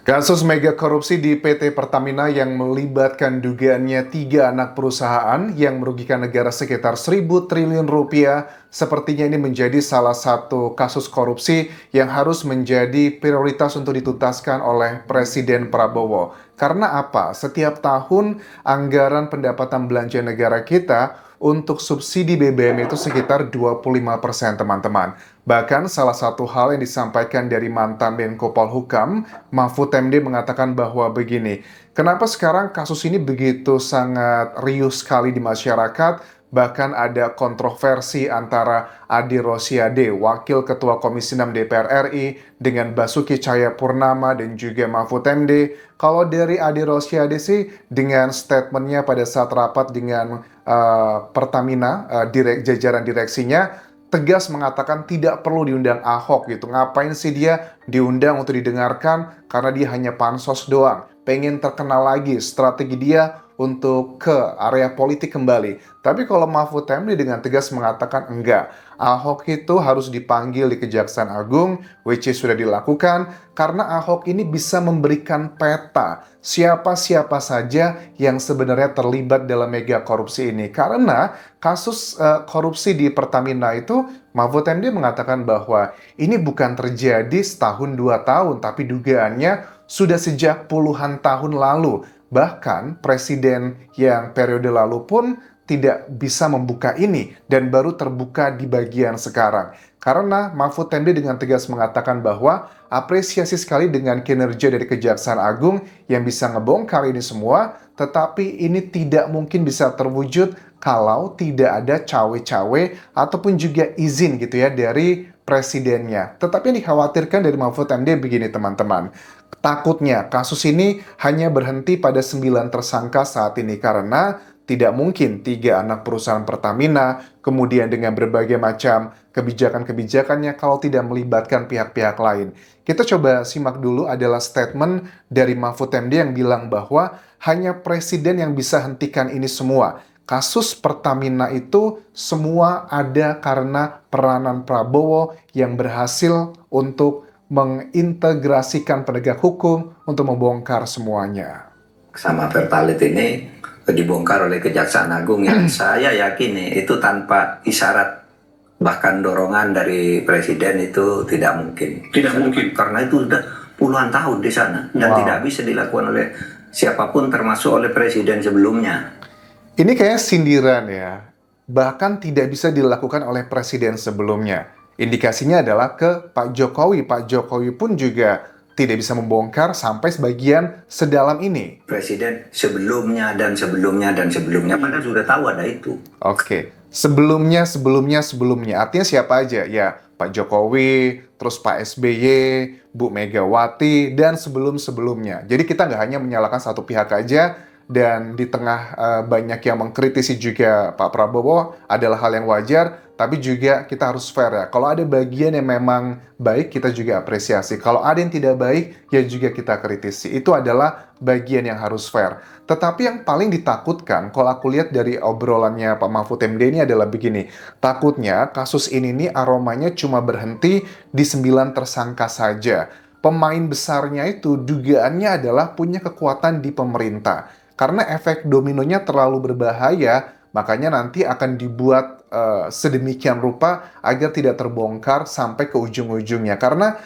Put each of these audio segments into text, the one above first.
Kasus mega korupsi di PT Pertamina yang melibatkan dugaannya 3 anak perusahaan yang merugikan negara sekitar 1.000 triliun rupiah sepertinya ini menjadi salah satu kasus korupsi yang harus menjadi prioritas untuk dituntaskan oleh Presiden Prabowo. Karena apa? Setiap tahun anggaran pendapatan belanja negara kita untuk subsidi BBM itu sekitar 25% teman-teman. Bahkan salah satu hal yang disampaikan dari mantan Menko Polhukam, Mahfud MD mengatakan bahwa begini, kenapa sekarang kasus ini begitu sangat riuh sekali di masyarakat, bahkan ada kontroversi antara Adi Rosiade, Wakil Ketua Komisi 6 DPR RI, dengan Basuki Cahayapurnama dan juga Mahfud MD. Kalau dari Adi Rosiade sih, dengan statementnya pada saat rapat dengan Pertamina, jajaran direksinya, tegas mengatakan tidak perlu diundang Ahok gitu. Ngapain sih dia diundang untuk didengarkan? Karena dia hanya pansos doang. Pengen terkenal lagi strategi dia untuk ke area politik kembali. Tapi kalau Mahfud MD dengan tegas mengatakan enggak, Ahok itu harus dipanggil di Kejaksaan Agung, which is sudah dilakukan, karena Ahok ini bisa memberikan peta siapa-siapa saja yang sebenarnya terlibat dalam mega korupsi ini. Karena kasus korupsi di Pertamina itu, Mahfud MD mengatakan bahwa ini bukan terjadi setahun 2 tahun, tapi dugaannya sudah sejak puluhan tahun lalu. Bahkan presiden yang periode lalu pun tidak bisa membuka ini dan baru terbuka di bagian sekarang. Karena Mahfud MD dengan tegas mengatakan bahwa apresiasi sekali dengan kinerja dari Kejaksaan Agung yang bisa ngebongkar ini semua, tetapi ini tidak mungkin bisa terwujud kalau tidak ada cawe-cawe ataupun juga izin gitu ya dari presidennya. Tetapi yang dikhawatirkan dari Mahfud MD begini teman-teman. Takutnya kasus ini hanya berhenti pada 9 tersangka saat ini karena tidak mungkin 3 anak perusahaan Pertamina kemudian dengan berbagai macam kebijakan-kebijakannya kalau tidak melibatkan pihak-pihak lain. Kita coba simak dulu adalah statement dari Mahfud MD yang bilang bahwa hanya presiden yang bisa hentikan ini semua. Kasus Pertamina itu semua ada karena peranan Prabowo yang berhasil untuk mengintegrasikan penegak hukum untuk membongkar semuanya. Sama Pertalite ini dibongkar oleh Kejaksaan Agung yang saya yakin itu tanpa isyarat bahkan dorongan dari presiden itu tidak mungkin. Tidak mungkin karena itu sudah puluhan tahun di sana dan tidak bisa dilakukan oleh siapapun termasuk oleh presiden sebelumnya. Ini kayak sindiran ya. Bahkan tidak bisa dilakukan oleh presiden sebelumnya. Indikasinya adalah ke Pak Jokowi. Pak Jokowi pun juga tidak bisa membongkar sampai sebagian sedalam ini. Presiden sebelumnya dan sebelumnya dan sebelumnya padahal sudah tahu ada itu. Oke. Sebelumnya. Artinya siapa aja? Ya, Pak Jokowi, terus Pak SBY, Bu Megawati, dan sebelum-sebelumnya. Jadi kita nggak hanya menyalahkan satu pihak aja, dan di tengah banyak yang mengkritisi juga Pak Prabowo adalah hal yang wajar, tapi juga kita harus fair ya. Kalau ada bagian yang memang baik, kita juga apresiasi. Kalau ada yang tidak baik, ya juga kita kritisi. Itu adalah bagian yang harus fair. Tetapi yang paling ditakutkan, kalau aku lihat dari obrolannya Pak Mahfud MD ini adalah begini. Takutnya kasus ini nih aromanya cuma berhenti di 9 tersangka saja. Pemain besarnya itu dugaannya adalah punya kekuatan di pemerintah. Karena efek dominonya terlalu berbahaya, makanya nanti akan dibuat sedemikian rupa agar tidak terbongkar sampai ke ujung-ujungnya. Karena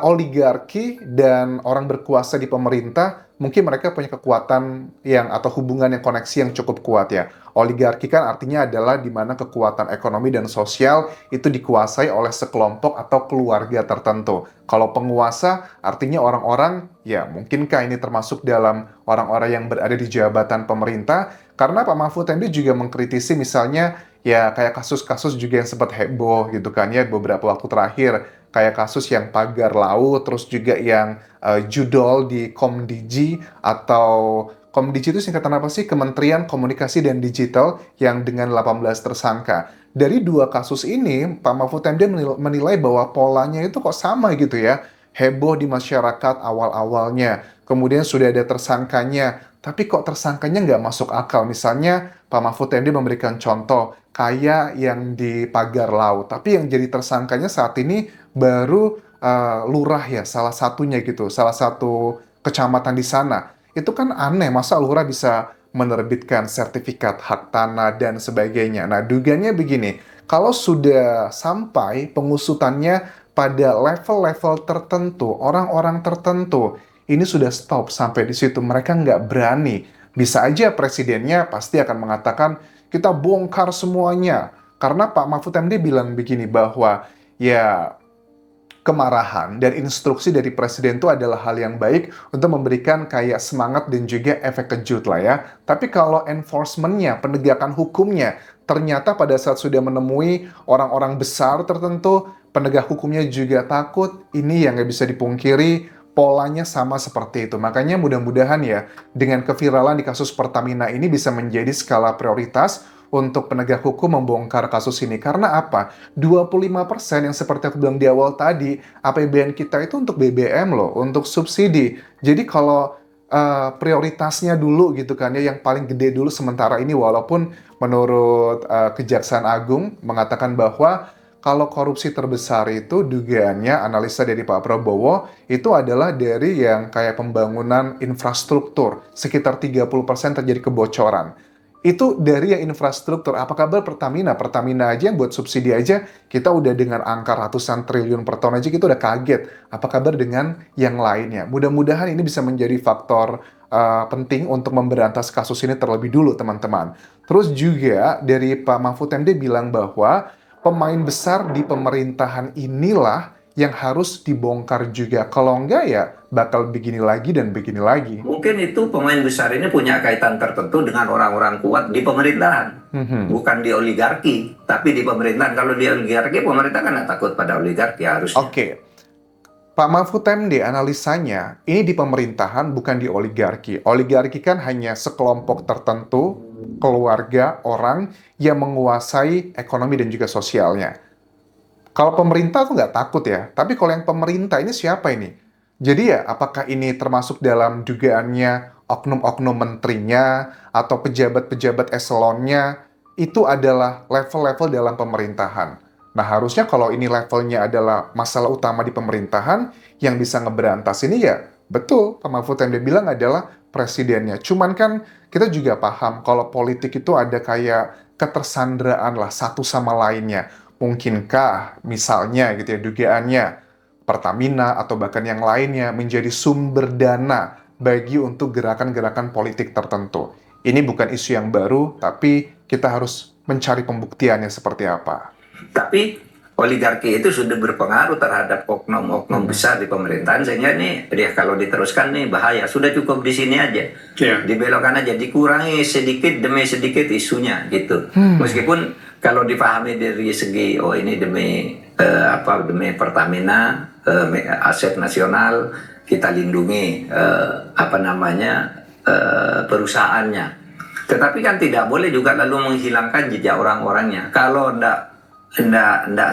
oligarki dan orang berkuasa di pemerintah, mungkin mereka punya kekuatan yang atau hubungan yang koneksi yang cukup kuat ya. Oligarki kan artinya adalah di mana kekuatan ekonomi dan sosial itu dikuasai oleh sekelompok atau keluarga tertentu. Kalau penguasa artinya orang-orang, ya mungkinkah ini termasuk dalam orang-orang yang berada di jabatan pemerintah? Karena Pak Mahfud MD juga mengkritisi misalnya ya kayak kasus-kasus juga yang sempat heboh gitu kan ya beberapa waktu terakhir. Kayak kasus yang pagar laut, terus juga yang judol di Komdigi atau Komdigi itu singkatan apa sih? Kementerian Komunikasi dan Digital yang dengan 18 tersangka. Dari 2 kasus ini, Pak Mahfud MD menilai bahwa polanya itu kok sama gitu ya. Heboh di masyarakat awal-awalnya. Kemudian sudah ada tersangkanya. Tapi kok tersangkanya nggak masuk akal? Misalnya Pak Mahfud MD memberikan contoh kayak yang di pagar laut. Tapi yang jadi tersangkanya saat ini baru lurah ya, salah satunya gitu, salah satu kecamatan di sana. Itu kan aneh, masa lurah bisa menerbitkan sertifikat hak tanah dan sebagainya. Nah, dugaannya begini, kalau sudah sampai pengusutannya pada level-level tertentu, orang-orang tertentu, ini sudah stop sampai di situ. Mereka nggak berani. Bisa aja presidennya pasti akan mengatakan, kita bongkar semuanya. Karena Pak Mahfud MD bilang begini bahwa ya kemarahan dan instruksi dari presiden itu adalah hal yang baik untuk memberikan kayak semangat dan juga efek kejut lah ya. Tapi kalau enforcement-nya, penegakan hukumnya, ternyata pada saat sudah menemui orang-orang besar tertentu, penegak hukumnya juga takut, ini yang nggak bisa dipungkiri, polanya sama seperti itu. Makanya mudah-mudahan ya, dengan keviralan di kasus Pertamina ini bisa menjadi skala prioritas untuk penegak hukum membongkar kasus ini. Karena apa? 25% yang seperti aku bilang di awal tadi, APBN kita itu untuk BBM loh, untuk subsidi. Jadi kalau prioritasnya dulu gitu kan ya, yang paling gede dulu sementara ini, walaupun menurut Kejaksaan Agung mengatakan bahwa kalau korupsi terbesar itu dugaannya analisa dari Pak Prabowo itu adalah dari yang kayak pembangunan infrastruktur, sekitar 30% terjadi kebocoran. Itu dari yang infrastruktur. Apa kabar Pertamina? Pertamina aja yang buat subsidi aja, kita udah dengan angka ratusan triliun per tahun aja, kita udah kaget. Apa kabar dengan yang lainnya? Mudah-mudahan ini bisa menjadi faktor penting untuk memberantas kasus ini terlebih dulu, teman-teman. Terus juga dari Pak Mahfud MD bilang bahwa pemain besar di pemerintahan inilah yang harus dibongkar juga. Kalau enggak ya bakal begini lagi dan begini lagi. Mungkin itu pemain besar ini punya kaitan tertentu dengan orang-orang kuat di pemerintahan. Bukan di oligarki, tapi di pemerintahan. Kalau di oligarki, pemerintah kan nggak takut pada oligarki harusnya. Oke. Pak Mahfud MD analisanya, ini di pemerintahan bukan di oligarki. Oligarki kan hanya sekelompok tertentu, keluarga, orang yang menguasai ekonomi dan juga sosialnya. Kalau pemerintah tuh nggak takut ya, tapi kalau yang pemerintah ini siapa ini? Jadi ya, apakah ini termasuk dalam dugaannya oknum-oknum menterinya atau pejabat-pejabat eselonnya? Itu adalah level-level dalam pemerintahan. Nah, harusnya kalau ini levelnya adalah masalah utama di pemerintahan, yang bisa ngeberantas ini ya, betul, Pak Mahfud MD bilang adalah presidennya. Cuman kan kita juga paham kalau politik itu ada kayak ketersandraan lah satu sama lainnya. Mungkinkah misalnya gitu ya dugaannya Pertamina atau bahkan yang lainnya menjadi sumber dana bagi untuk gerakan-gerakan politik tertentu. Ini bukan isu yang baru, tapi kita harus mencari pembuktiannya seperti apa. Tapi oligarki itu sudah berpengaruh terhadap oknum-oknum besar di pemerintahan, sehingga ini dia kalau diteruskan nih bahaya. Sudah cukup di sini aja, dibelokkan aja, dikurangi sedikit demi sedikit isunya gitu. Meskipun kalau dipahami dari segi ini demi demi Pertamina, aset nasional kita lindungi perusahaannya. Tetapi kan tidak boleh juga lalu menghilangkan jejak orang-orangnya. Kalau ndak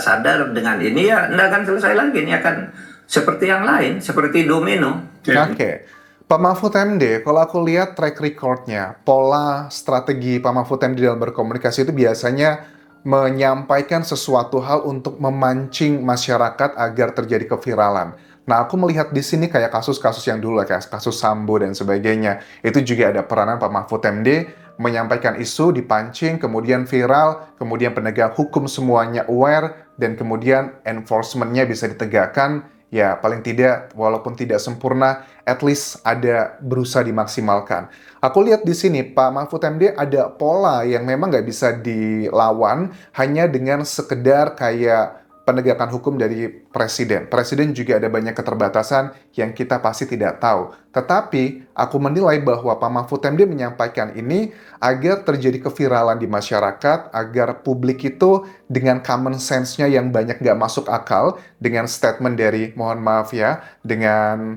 sadar dengan ini ya ndak akan selesai lagi, ini akan seperti yang lain, seperti domino. Oke. Pak Mahfud MD, kalau aku lihat track record-nya, pola strategi Pak Mahfud MD dalam berkomunikasi itu biasanya menyampaikan sesuatu hal untuk memancing masyarakat agar terjadi keviralan. Nah, aku melihat di sini kayak kasus-kasus yang dulu, kayak kasus Sambo dan sebagainya. Itu juga ada peranan Pak Mahfud MD menyampaikan isu, dipancing, kemudian viral, kemudian penegak hukum semuanya aware, dan kemudian enforcement-nya bisa ditegakkan. Ya, paling tidak, walaupun tidak sempurna, at least ada berusaha dimaksimalkan. Aku lihat di sini, Pak Mahfud MD ada pola yang memang nggak bisa dilawan hanya dengan sekedar kayak penegakan hukum dari presiden. Presiden juga ada banyak keterbatasan yang kita pasti tidak tahu. Tetapi, aku menilai bahwa Pak Mahfud MD menyampaikan ini agar terjadi keviralan di masyarakat, agar publik itu dengan common sense-nya yang banyak nggak masuk akal, dengan statement dari, mohon maaf ya, dengan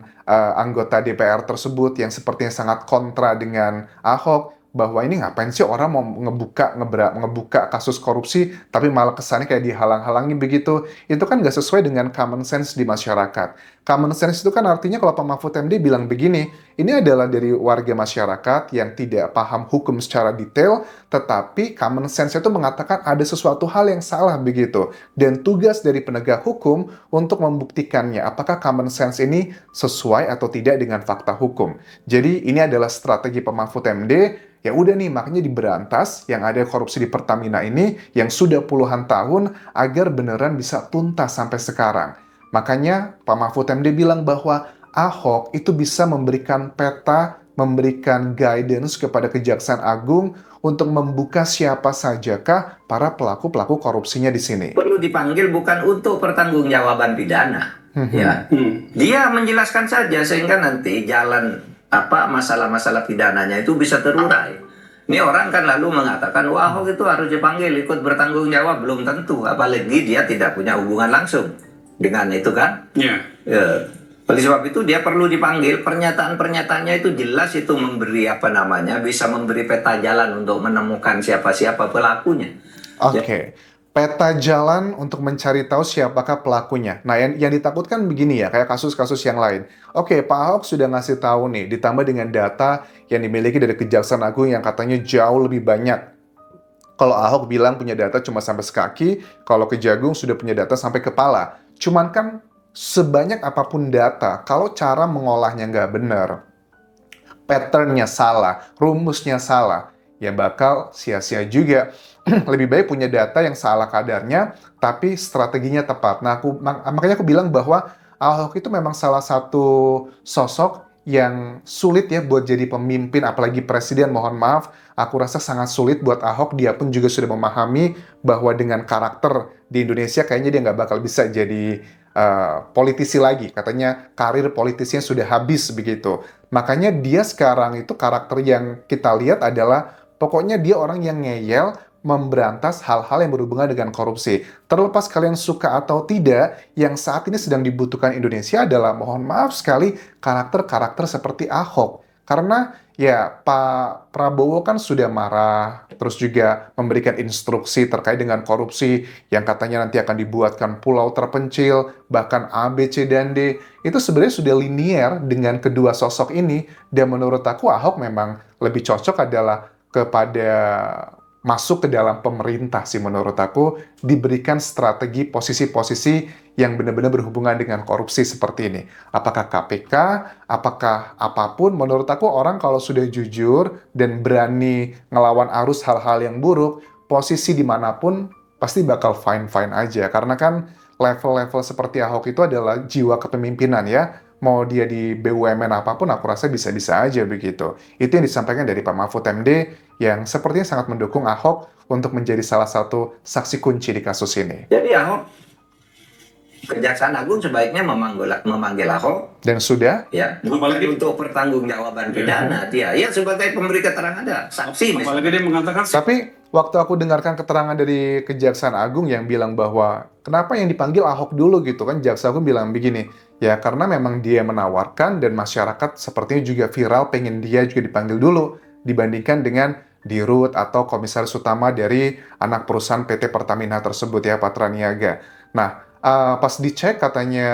anggota DPR tersebut yang sepertinya sangat kontra dengan Ahok, bahwa ini ngapain sih orang mau ngebuka kasus korupsi tapi malah kesannya kayak dihalang-halangi begitu. Itu kan nggak sesuai dengan common sense di masyarakat. Common sense itu kan artinya kalau Pak Mahfud MD bilang begini, ini adalah dari warga masyarakat yang tidak paham hukum secara detail, tetapi common sense itu mengatakan ada sesuatu hal yang salah begitu. Dan tugas dari penegak hukum untuk membuktikannya apakah common sense ini sesuai atau tidak dengan fakta hukum. Jadi ini adalah strategi Pak Mahfud MD. Ya udah nih, makanya diberantas yang ada korupsi di Pertamina ini yang sudah puluhan tahun agar beneran bisa tuntas sampai sekarang. Makanya Pak Mahfud MD bilang bahwa Ahok itu bisa memberikan peta, memberikan guidance kepada Kejaksaan Agung untuk membuka siapa sajakah para pelaku-pelaku korupsinya di sini. Perlu dipanggil bukan untuk pertanggungjawaban pidana. Ya, dia menjelaskan saja sehingga nanti jalan masalah-masalah pidananya itu bisa terurai. Ini orang kan lalu mengatakan, wah Ahok itu harus dipanggil ikut bertanggung jawab, belum tentu, apalagi dia tidak punya hubungan langsung dengan itu kan. Oleh sebab itu dia perlu dipanggil. Pernyataan-pernyataannya itu jelas, itu memberi bisa memberi peta jalan untuk menemukan siapa-siapa pelakunya. Oke. Peta jalan untuk mencari tahu siapakah pelakunya. Nah, yang ditakutkan begini ya, kayak kasus-kasus yang lain. Oke, Pak Ahok sudah ngasih tahu nih, ditambah dengan data yang dimiliki dari Kejaksaan Agung yang katanya jauh lebih banyak. Kalau Ahok bilang punya data cuma sampai sekaki, kalau Kejagung sudah punya data sampai kepala. Cuman kan sebanyak apapun data, kalau cara mengolahnya nggak benar, patternnya salah, rumusnya salah, ya bakal sia-sia juga. Lebih baik punya data yang salah kadarnya, tapi strateginya tepat. Nah, makanya aku bilang bahwa Ahok itu memang salah satu sosok yang sulit ya buat jadi pemimpin, apalagi presiden, mohon maaf. Aku rasa sangat sulit buat Ahok, dia pun juga sudah memahami bahwa dengan karakter di Indonesia kayaknya dia nggak bakal bisa jadi politisi lagi. Katanya karir politisnya sudah habis begitu. Makanya dia sekarang itu karakter yang kita lihat adalah pokoknya dia orang yang ngeyel, memberantas hal-hal yang berhubungan dengan korupsi. Terlepas kalian suka atau tidak, yang saat ini sedang dibutuhkan Indonesia adalah, mohon maaf sekali, karakter-karakter seperti Ahok. Karena ya Pak Prabowo kan sudah marah, terus juga memberikan instruksi terkait dengan korupsi yang katanya nanti akan dibuatkan pulau terpencil, bahkan A, B, C, dan D. Itu sebenarnya sudah linier dengan kedua sosok ini, dan menurut aku Ahok memang lebih cocok adalah kepada masuk ke dalam pemerintah sih menurut aku, diberikan strategi posisi-posisi yang benar-benar berhubungan dengan korupsi seperti ini. Apakah KPK, apakah apapun, menurut aku orang kalau sudah jujur dan berani ngelawan arus hal-hal yang buruk, posisi dimanapun pasti bakal fine-fine aja. Karena kan level-level seperti Ahok itu adalah jiwa kepemimpinan ya. Mau dia di BUMN apapun, aku rasa bisa-bisa aja begitu. Itu yang disampaikan dari Pak Mahfud MD, yang sepertinya sangat mendukung Ahok untuk menjadi salah satu saksi kunci di kasus ini. Jadi Ahok, Kejaksaan Agung sebaiknya memanggil Ahok. Dan sudah? Ya, apalagi untuk pertanggungjawaban pidana dia. Ya sebagai pemberi keterangan ada saksi. Apalagi dia mengatakan. Tapi waktu aku dengarkan keterangan dari Kejaksaan Agung yang bilang bahwa kenapa yang dipanggil Ahok dulu gitu kan, Jaksa Agung bilang begini, ya karena memang dia menawarkan dan masyarakat sepertinya juga viral pengen dia juga dipanggil dulu dibandingkan dengan Dirut atau komisaris utama dari anak perusahaan PT Pertamina tersebut ya, Patra Niaga. Nah, pas dicek katanya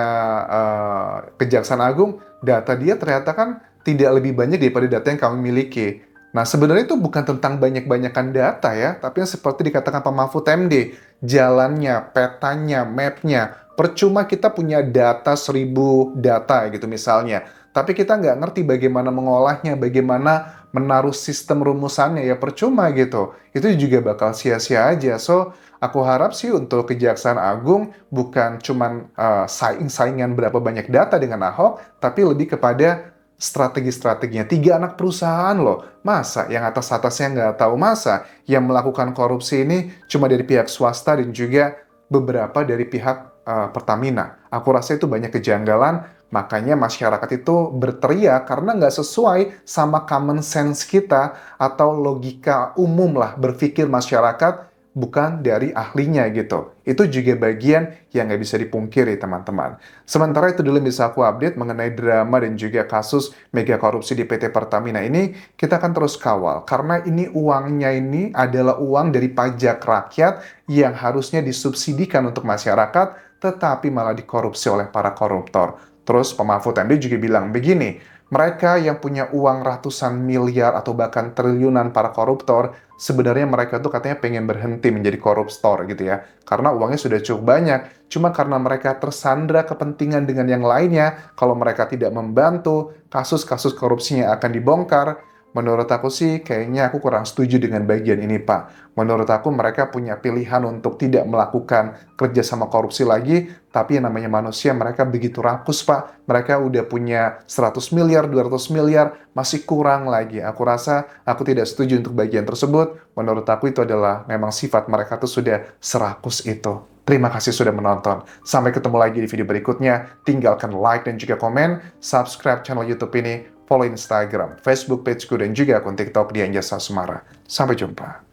Kejaksaan Agung, data dia ternyata kan tidak lebih banyak daripada data yang kami miliki. Nah, sebenarnya itu bukan tentang banyak-banyakan data ya, tapi yang seperti dikatakan Pak Mahfud MD, jalannya, petanya, mapnya. Percuma kita punya data 1000 data gitu misalnya, tapi kita nggak ngerti bagaimana mengolahnya, bagaimana menaruh sistem rumusannya, ya percuma gitu. Itu juga bakal sia-sia aja. So, aku harap sih untuk Kejaksaan Agung bukan cuman saing-saingan berapa banyak data dengan Ahok, tapi lebih kepada strategi-strateginya. 3 anak perusahaan loh. Masa yang atas-atasnya nggak tahu, masa yang melakukan korupsi ini cuma dari pihak swasta dan juga beberapa dari pihak Pertamina. Aku rasa itu banyak kejanggalan, makanya masyarakat itu berteriak karena nggak sesuai sama common sense kita atau logika umum lah berpikir masyarakat bukan dari ahlinya gitu. Itu juga bagian yang nggak bisa dipungkiri, teman-teman. Sementara itu dulu yang bisa aku update mengenai drama dan juga kasus mega korupsi di PT Pertamina ini, kita akan terus kawal. Karena ini uangnya ini adalah uang dari pajak rakyat yang harusnya disubsidikan untuk masyarakat, tetapi malah dikorupsi oleh para koruptor. Terus Pak Mahfud MD juga bilang begini, mereka yang punya uang ratusan miliar atau bahkan triliunan para koruptor, sebenarnya mereka tuh katanya pengen berhenti menjadi koruptor gitu ya. Karena uangnya sudah cukup banyak. Cuma karena mereka tersandra kepentingan dengan yang lainnya, kalau mereka tidak membantu, kasus-kasus korupsinya akan dibongkar. Menurut aku sih, kayaknya aku kurang setuju dengan bagian ini, Pak. Menurut aku mereka punya pilihan untuk tidak melakukan kerja sama korupsi lagi, tapi yang namanya manusia mereka begitu rakus, Pak. Mereka udah punya 100 miliar, 200 miliar, masih kurang lagi. Aku rasa aku tidak setuju untuk bagian tersebut. Menurut aku itu adalah memang sifat mereka tuh sudah serakus itu. Terima kasih sudah menonton. Sampai ketemu lagi di video berikutnya. Tinggalkan like dan juga komen. Subscribe channel YouTube ini. Follow Instagram, Facebook pageku, dan juga akun TikTok di Anjasa Sumara. Sampai jumpa.